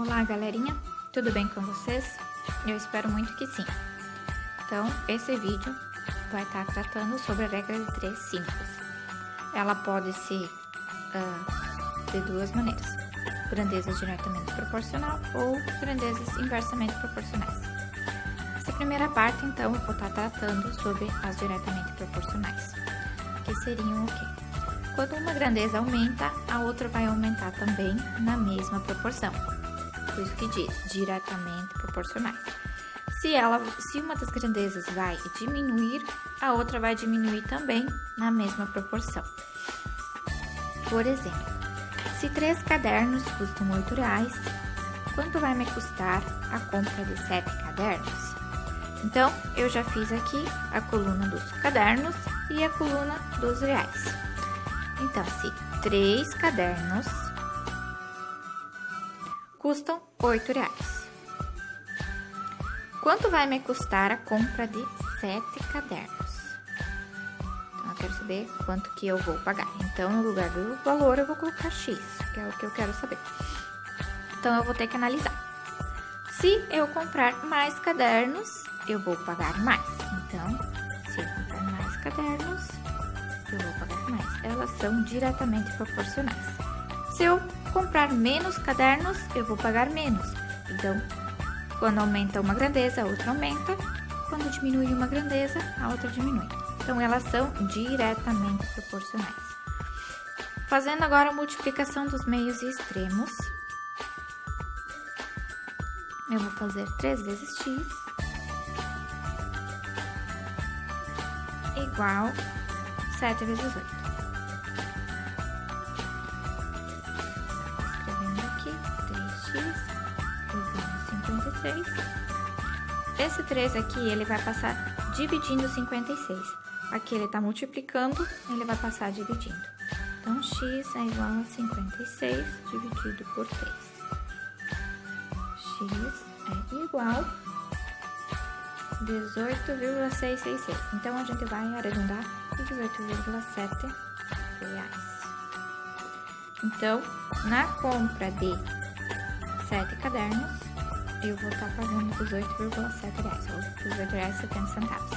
Olá, galerinha, tudo bem com vocês? Eu espero muito que sim. Então, esse vídeo vai estar tratando sobre a regra de 3 simples. Ela pode ser de duas maneiras: grandezas diretamente proporcional ou grandezas inversamente proporcionais. Essa primeira parte, então, eu vou estar tratando sobre as diretamente proporcionais, que seriam o quê? Quando uma grandeza aumenta, a outra vai aumentar também na mesma proporção. Por isso que diz diretamente proporcionais. Se uma das grandezas vai diminuir, a outra vai diminuir também na mesma proporção. Por exemplo, se 3 cadernos custam R$8, quanto vai me custar a compra de 7 cadernos? Então, eu já fiz aqui a coluna dos cadernos e a coluna dos reais. Então, se 3 cadernos custam R$8, quanto vai me custar a compra de 7 cadernos? Então, eu quero saber quanto que eu vou pagar. Então, no lugar do valor, eu vou colocar X, que é o que eu quero saber. Então, eu vou ter que analisar. Se eu comprar mais cadernos, eu vou pagar mais. Então, se eu comprar mais cadernos, eu vou pagar mais. Elas são diretamente proporcionais. Se eu comprar menos cadernos, eu vou pagar menos. Então, quando aumenta uma grandeza, a outra aumenta. Quando diminui uma grandeza, a outra diminui. Então, elas são diretamente proporcionais. Fazendo agora a multiplicação dos meios e extremos, eu vou fazer 3 vezes x igual 7 vezes 8. Escrevendo aqui, 3x igual a 56. Esse 3 aqui, ele vai passar dividindo 56. Aqui ele está multiplicando, ele vai passar dividindo. Então, x é igual a 56 dividido por 3. X é igual a 18,666. Então, a gente vai arredondar para 18,7 reais. Então, na compra de 7 cadernos, eu vou estar pagando 18,7 reais, ou 18,70 centavos.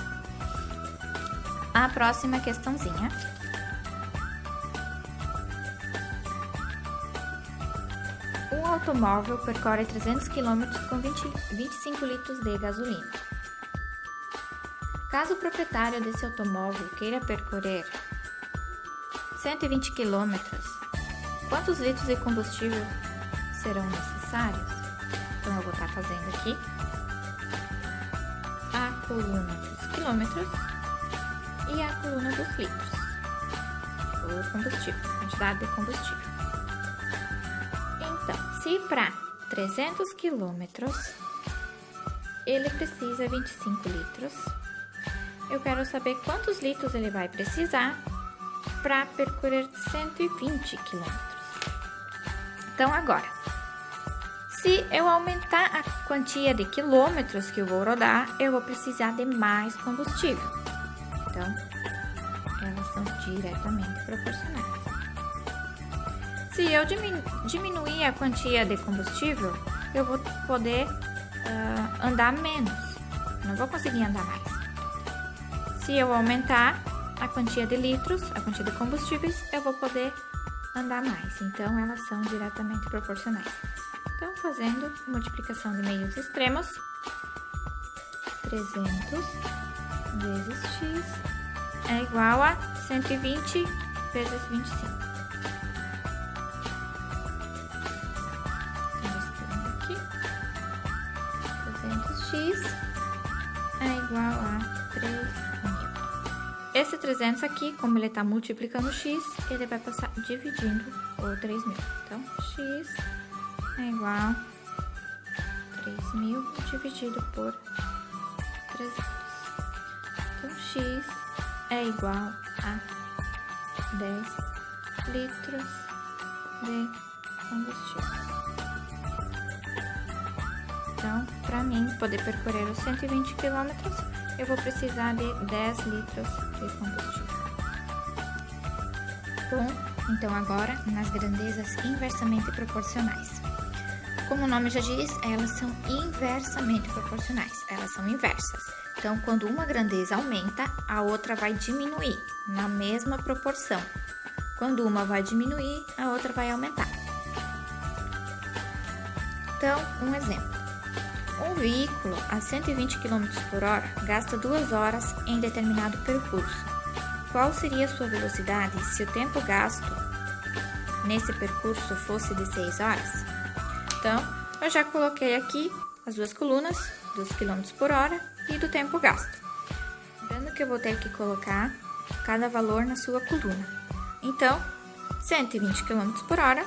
A próxima questãozinha. Um automóvel percorre 300 km com 25 litros de gasolina. Caso o proprietário desse automóvel queira percorrer 120 km, quantos litros de combustível serão necessários? Então, eu vou estar fazendo aqui a coluna dos quilômetros e a coluna dos litros, o combustível, quantidade de combustível. Então, se para 300 quilômetros ele precisa 25 litros, eu quero saber quantos litros ele vai precisar para percorrer 120 quilômetros. Então, agora, se eu aumentar a quantia de quilômetros que eu vou rodar, eu vou precisar de mais combustível. Então, elas são diretamente proporcionais. Se eu diminuir a quantia de combustível, eu vou poder andar menos. Não vou conseguir andar mais. Se eu aumentar a quantia de litros, a quantia de combustíveis, eu vou poder andar mais. Então, elas são diretamente proporcionais. Então, fazendo multiplicação de meios extremos, 300 vezes x é igual a 120 vezes 25. Então, escrevendo aqui, 300x é igual a 3.000. Esse 300 aqui, como ele está multiplicando x, ele vai passar dividindo o 3.000. Então, x é igual a 3.000 dividido por 300. Então, x é igual a 10 litros de combustível. Então, para mim poder percorrer os 120 quilômetros, eu vou precisar de 10 litros de combustível. Bom, então agora nas grandezas inversamente proporcionais. Como o nome já diz, elas são inversamente proporcionais. Elas são inversas. Então, quando uma grandeza aumenta, a outra vai diminuir na mesma proporção. Quando uma vai diminuir, a outra vai aumentar. Então, um exemplo. Um veículo a 120 km por hora gasta 2 horas em determinado percurso. Qual seria a sua velocidade se o tempo gasto nesse percurso fosse de 6 horas? Então, eu já coloquei aqui as duas colunas dos quilômetros por hora e do tempo gasto. Lembrando que eu vou ter que colocar cada valor na sua coluna. Então, 120 km por hora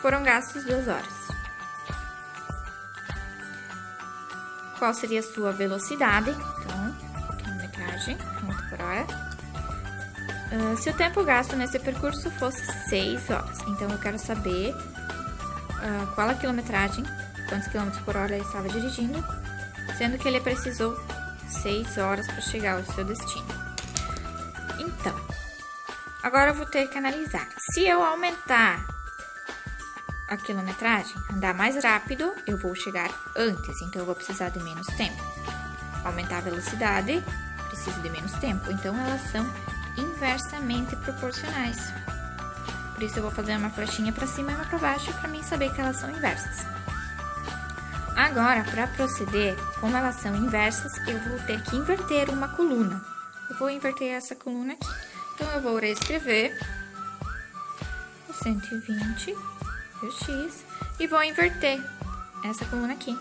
foram gastos 2 horas. Qual seria a sua velocidade? Então, quilometragem, km por hora. Se o tempo gasto nesse percurso fosse 6 horas, então eu quero saber qual a quilometragem, quantos quilômetros por hora ele estava dirigindo, sendo que ele precisou 6 horas para chegar ao seu destino. Então, agora eu vou ter que analisar. Se eu aumentar a quilometragem, andar mais rápido, eu vou chegar antes, então eu vou precisar de menos tempo. Aumentar a velocidade, preciso de menos tempo, então elas são inversamente proporcionais. Por isso eu vou fazer uma flechinha para cima e uma para baixo para mim saber que elas são inversas. Agora, para proceder, como elas são inversas, eu vou ter que inverter uma coluna. Eu vou inverter essa coluna aqui. Então eu vou reescrever o 120 e o x e vou inverter essa coluna aqui.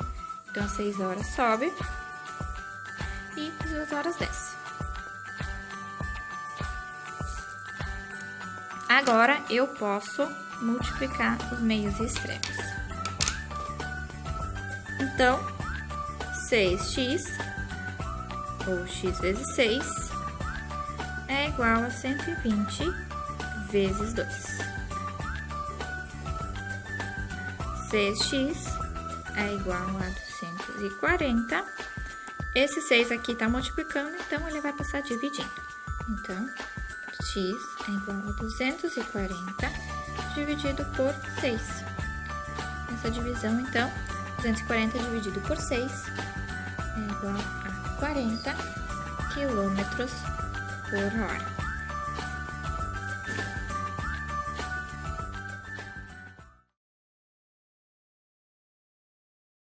Então 6 horas sobe e 2 horas desce. Agora, eu posso multiplicar os meios e extremos. Então, 6x, ou x vezes 6, é igual a 120 vezes 2. 6x é igual a 240. Esse 6 aqui tá multiplicando, então ele vai passar dividindo. Então, x é igual a 240 dividido por 6. Essa divisão, então, 240 dividido por 6 é igual a 40 km por hora.